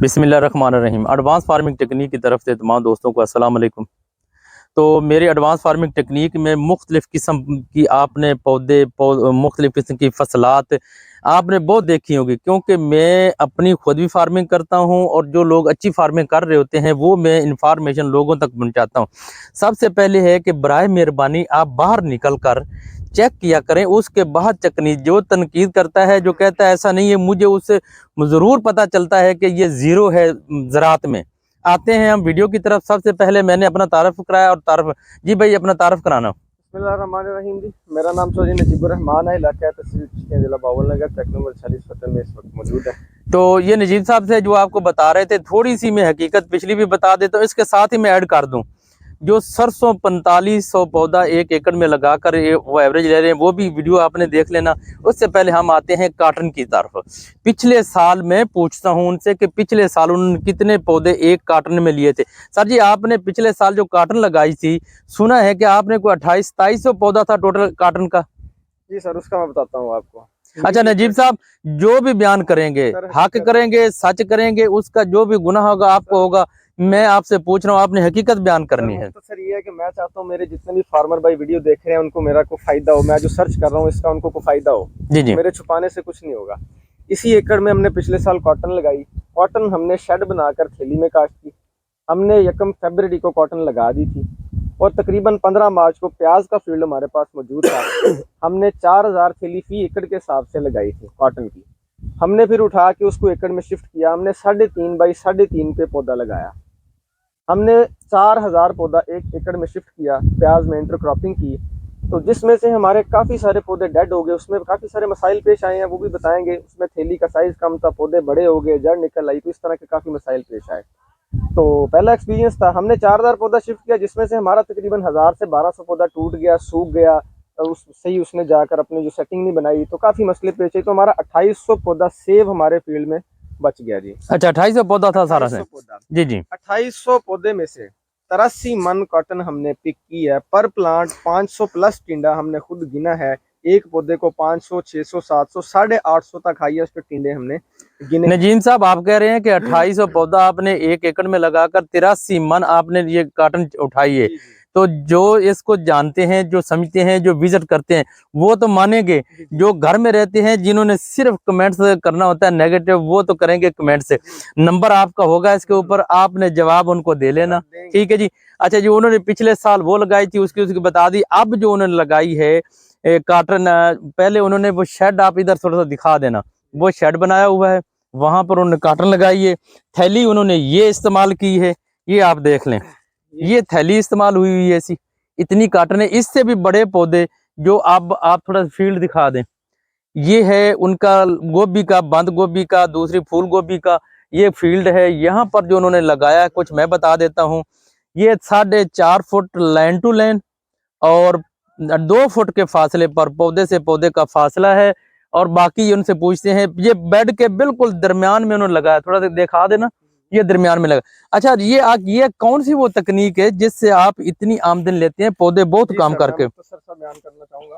बिस्मिल्लाहिर्रहमानिर्रहीम। Advance farming technique की तरफ से तमाम दोस्तों को अस्सलाम वालेकुम। तो मेरी एडवांस फार्मिंग टेक्निक में मुख्तलिफ़ किस्म की आपने मुख्तलिफ़ किस्म की फसलात आपने बहुत देखी होगी, क्योंकि मैं अपनी खुद भी फार्मिंग करता हूं और जो लोग अच्छी फार्मिंग कर रहे होते हैं वो मैं इंफॉर्मेशन लोगों तक पहुंचाता हूं। सबसे पहले है कि बराए मेहरबानी आप बाहर निकल कर चेक किया करें, उसके बाद चकनी जो तनकीद करता है, जो कहता है ऐसा नहीं है, मुझे उससे ज़रूर पता चलता है कि ये ज़ीरो है ज़रात में। आते हैं हम वीडियो की तरफ। सबसे पहले मैंने अपना तारफ़ कराया और तारफ़ जी भाई अपना तारफ़ कराना। बिस्मिल्लाहिर्रहमानिर्रहीम जी, मेरा नाम चौधरी नजीबुर्रहमान है। इलाका तहसील जिला बावलनगर, ट्रैक नंबर 46 में इस वक्त मौजूद है। तो ये नजीब साहब से जो आपको बता रहे थे, थोड़ी सी मैं हकीकत पिछली भी बता देता हूँ, इसके साथ ही मैं ऐड कर दूँ। जो सरसों 4500 पौधा 1 एकड़ में लगाकर वो एवरेज ले रहे हैं, वो भी वीडियो आपने देख लेना। उससे पहले हम आते हैं काटन की तरफ। पिछले साल मैं पूछता हूं उनसे कि पिछले साल उन्होंने कितने पौधे एक काटन में लिए थे। सर जी, आपने पिछले साल जो काटन लगाई थी, सुना है कि आपने कोई 2800-2700 पौधा था टोटल काटन का। जी सर, उसका मैं बताता हूँ आपको। अच्छा नजीब साहब, जो भी बयान करेंगे हक करेंगे, सच करेंगे, उसका जो भी गुनाह होगा आपको होगा। मैं आपसे पूछ रहा हूँ, आपने हकीकत बयान करनी है। तो सर ये है कि मैं चाहता हूँ मेरे जितने भी फार्मर भाई वीडियो देख रहे हैं उनको मेरा को फायदा हो। मैं जो सर्च कर रहा हूँ इसका उनको को फायदा हो। जी जी। मेरे छुपाने से कुछ नहीं होगा। इसी एकड़ में हमने पिछले साल कॉटन लगाई। कॉटन हमने शेड बनाकर थैली में काट की। हमने 1 फरवरी को कॉटन लगा दी थी और तकरीबन 15 मार्च को प्याज का फील्ड हमारे पास मौजूद था। हमने 4000 थैली फी एकड़ के हिसाब से लगाई थी कॉटन की। हमने फिर उठा के उसको एकड़ में शिफ्ट किया। हमने 3.5 बाई 3.5 पे पौधा लगाया। हमने 4000 पौधा 1 एकड़ में शिफ्ट किया। प्याज में इंटरक्रॉपिंग की, तो जिसमें से हमारे काफ़ी सारे पौधे डेड हो गए। उसमें काफ़ी सारे मसाइल पेश आए हैं, वो भी बताएंगे। उसमें थैली का साइज़ कम था, पौधे बड़े हो गए, जड़ निकल आई, तो इस तरह के काफ़ी मसाइल पेश आए। तो पहला एक्सपीरियंस था। हमने 4000 पौधा शिफ्ट किया, जिसमें से हमारा तकरीबन 1000 से 1200 पौधा टूट गया, सूख गया। सही उसने जाकर अपनी जो सेटिंग नहीं बनाई, तो काफ़ी मसले पेश आए। तो हमारा 2800 पौधा सेव हमारे फील्ड में बच गया जी। अच्छा, 2800 पौधा था सारा से? जी जी। 2800 पौधे में से 83 मन कॉटन हमने पिक की है। पर प्लांट 500 प्लस टिंडा हमने खुद गिना है। एक पौधे को 500, 600, 700, 850 तक हाईएस्ट टिंडे हमने गिने। नजीम साहब, आप कह रहे हैं कि 2800 पौधा आपने 1 एकड़ में लगाकर 83 मन आपने ये काटन उठाई है। तो जो इसको जानते हैं, जो समझते हैं, जो विजिट करते हैं, वो तो मानेंगे। जो घर में रहते हैं, जिन्होंने सिर्फ कमेंट्स करना होता है नेगेटिव, वो तो करेंगे कमेंट से। नंबर आपका होगा इसके ऊपर, आपने जवाब उनको दे लेना। ठीक है जी। अच्छा जी, उन्होंने पिछले साल वो लगाई थी, उसकी बता दी। अब जो उन्होंने लगाई है काटन, पहले उन्होंने वो शेड, आप इधर थोड़ा सा दिखा देना, वो शेड बनाया हुआ है, वहां पर उन्होंने काटन लगाई है। थैली उन्होंने ये इस्तेमाल की है, ये आप देख लें, ये थैली इस्तेमाल हुई हुई है ऐसी। इतनी काटन है। इससे भी बड़े पौधे जो आप थोड़ा फील्ड दिखा दें, ये है उनका गोभी का, बंद गोभी का, दूसरी फूल गोभी का ये फील्ड है। यहाँ पर जो उन्होंने लगाया है, कुछ मैं बता देता हूँ। ये 4.5 फुट लाइन टू लाइन और 2 फुट के फासले पर पौधे से पौधे का फासला है। और बाकी उनसे पूछते हैं, ये बेड के बिल्कुल दरमियान में उन्होंने लगाया, थोड़ा सा दिखा देना, ये दरमियान में लगा। अच्छा, ये कौन सी वो तकनीक है जिससे आप इतनी आमदन लेते हैं पौधे बहुत काम करके? तो सर बयान करना चाहूंगा।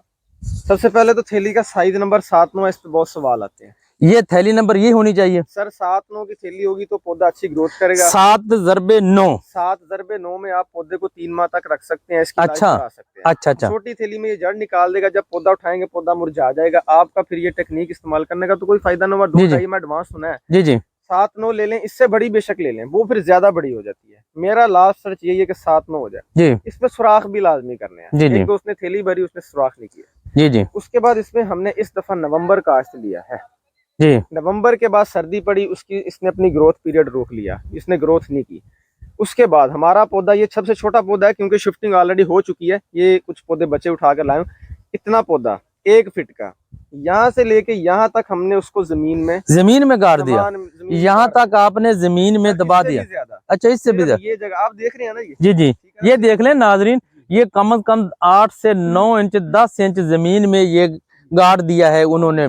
सबसे पहले तो थैली का साइज नंबर 7-9, इस पे बहुत सवाल आते हैं। ये थैली नंबर ये होनी चाहिए सर 7-9 की थैली होगी तो पौधा अच्छी ग्रोथ करेगा। 7/9। 7/9 में आप पौधे को 3 माह तक रख सकते हैं। इसकी अच्छा बढ़ा सकते हैं। अच्छा अच्छा। छोटी थैली में ये जड़ निकाल देगा, जब पौधा उठाएंगे पौधा मुरझा जाएगा आपका। फिर ये टेक्निक इस्तेमाल करने का तो कोई फायदा ना हुआ। 2-2.5 में एडवांस सुना है। जी जी। 7-9 ले लें, इससे बड़ी बेशक ले लें, वो फिर ज्यादा बड़ी हो जाती है। मेरा लास्ट सर्च यही है कि 7-9 हो जाए जी। इसमें सुराख भी लाजमी करने हैं। जी जी। एक दोस्त ने थैली भरी, उसने सुराख नहीं किया। जी जी। उसके बाद इसमें हमने इस दफा नवंबर काश्त लिया है जी। नवंबर के बाद सर्दी पड़ी, उसकी इसने अपनी ग्रोथ पीरियड रोक लिया, इसने ग्रोथ नहीं की। उसके बाद हमारा पौधा, ये सबसे छोटा पौधा है क्योंकि शिफ्टिंग ऑलरेडी हो चुकी है। ये कुछ पौधे बचे उठा कर लाए। इतना पौधा 1 फीट का, यहाँ से लेके यहाँ तक हमने उसको जमीन में गाड़ दिया। यहाँ तक आपने जमीन में दबा दिया? अच्छा, इससे भी ये जगह आप देख रहे हैं ना, ये जी जी, ये देख लें नाजरीन, ये कम से कम 8 से 9 इंच 10 इंच जमीन में ये गाड़ दिया है उन्होंने।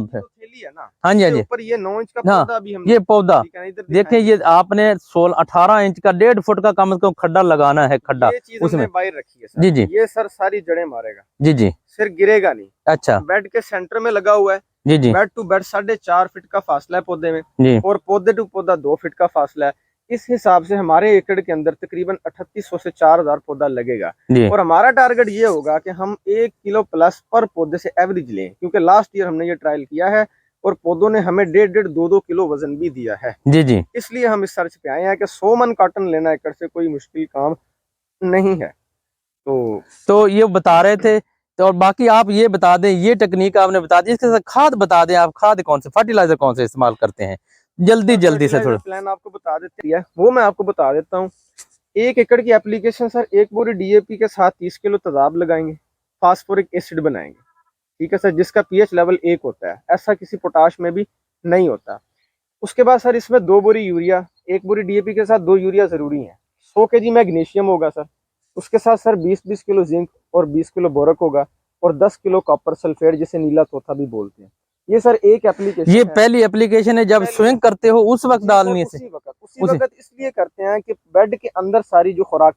हाँ जी हाँ जी। ऊपर ये 9 इंच का हाँ, पौधा भी हमने, ये पौधा देखें, ये आपने 16-18 इंच का 1.5 फुट का कम से कम खड्डा लगाना है, खड्डा ये चीज उसमें बाहर रखी है सर। जी जी। ये सर सारी जड़ें मारेगा। जी जी। सिर गिरेगा नहीं। अच्छा। बेड के सेंटर में लगा हुआ है। जी जी बेड टू बेड 4.5 फीट का फासला है पौधे में, जी और पौधे टू पौधा 2 फीट का फासला है। इस हिसाब से हमारे एकड़ के अंदर तकरीबन 3800 से 4000 पौधा लगेगा। जी और हमारा टारगेट ये होगा कि हम 1 किलो प्लस पर पौधे से एवरेज लें, क्योंकि लास्ट ईयर हमने ये ट्रायल किया है और पौधों ने हमें 1.5-2 किलो वजन भी दिया है। जी जी। इसलिए हम इस सर्च पे आए हैं कि 100 मन कॉटन लेना एकड़ से कोई मुश्किल काम नहीं है। तो ये बता रहे थे। तो और बाकी आप ये बता दें, ये टेक्निक आपने बता दी, इसके साथ खाद बता दें, आप खाद कौन से, फर्टिलाइजर कौन से इस्तेमाल करते हैं, जल्दी जल्दी से थोड़ा। प्लान आपको बता देते हैं, वो मैं आपको बता देता हूँ। 1 एकड़ की एप्लीकेशन सर, 1 बोरी डीएपी के साथ 30 किलो तेजाब लगाएंगे, फास्फोरिक एसिड बनाएंगे, ठीक है सर, जिसका पीएच लेवल 1 होता है, ऐसा किसी पोटाश में भी नहीं होता। उसके बाद सर इसमें 2 बोरी यूरिया, 1 बोरी डीएपी के साथ 2 यूरिया जरूरी है। 100 kg मैग्नीशियम होगा सर। उसके साथ सर 20-20 किलो जिंक और 20 किलो बोरक होगा, और 10 किलो कॉपर सल्फेट, जिसे नीला तोता भी बोलते हैं। ये सर एक एप्लीकेशन ये है। पहली एप्लीकेशन है, जब स्विंग करते हो उस वक्त डालनी है, उसी वक्त इसलिए करते हैं कि बेड के अंदर सारी जो खुराक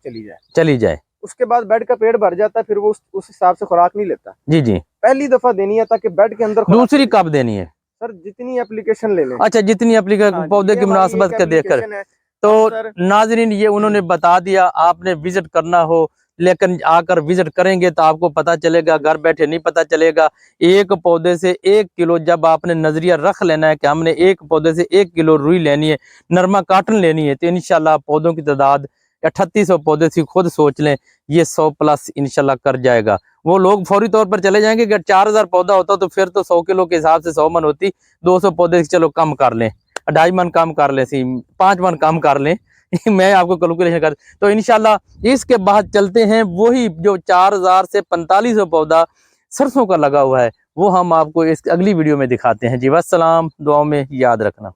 चली जाए। उसके बाद बेड का पेट भर जाता है, फिर वो उस हिसाब से खुराक नहीं लेता। जी जी। पहली दफा देनी है ताकि बेड के अंदर। दूसरी कब देनी है? सर जितनी एप्लीकेशन ले लें। अच्छा, जितनी एप्लीकेशन हाँ, पौधे की मुनासबत के देखकर। तो नाजरीन, ये उन्होंने बता दिया, आपने विजिट करना हो, लेकिन आकर विजिट करेंगे तो आपको पता चलेगा, घर बैठे नहीं पता चलेगा। एक पौधे से 1 किलो, जब आपने नजरिया रख लेना है कि हमने एक पौधे से 1 किलो रुई लेनी है, नरमा काटन लेनी है, तो इंशाल्लाह पौधों की तादाद 3800 पौधे से खुद सोच लें, ये 100 प्लस इंशाल्लाह कर जाएगा। वो लोग फौरी तौर पर चले जाएंगे। अगर 4000 पौधा होता तो फिर तो 100 किलो के हिसाब से 100 मन होती, 200 पौधे चलो कम कर लें, 2.5 मन कम कर लें, 5 मन कम कर लें। मैं आपको कैलकुलेशन कर, तो इंशाल्लाह इसके बाद चलते हैं, वही जो 4000 से 4500 पौधा सरसों का लगा हुआ है, वो हम आपको इस अगली वीडियो में दिखाते हैं जी। वस्सलाम, दुआओं में याद रखना।